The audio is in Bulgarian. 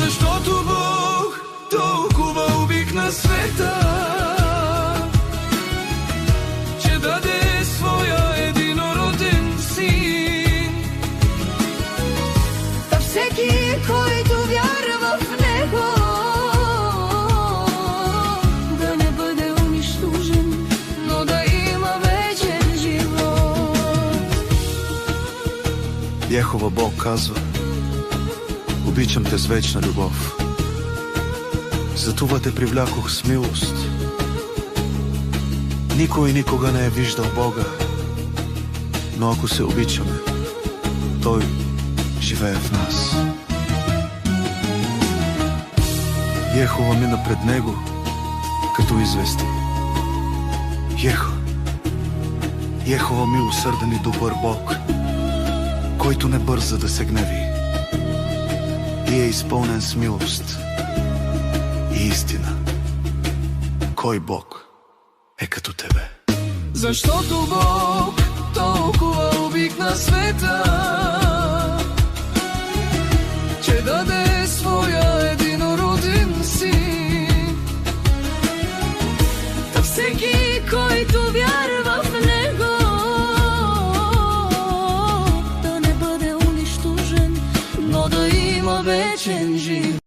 Защото Бог толкова обикна света, че даде своя единороден син. Та всеки, който вярва в Него, да не бъде унищожен, но да има вечен живот. Йехова Бог казва: обичам те с вечна любов. Затова те привлякох с милост. Никой никога не е виждал Бога, но ако се обичаме, Той живее в нас. Йехова мина пред Него, като извести: Йехова милосърден и добър Бог, който не бърза да се гневи и е изпълнен с милост и истина. Кой Бог е като тебе? Защото Бог толкова обикна света, че даде своя единороден син. Та всеки, който вярва в Него, да не бъде унищожен, но да има вечен живот.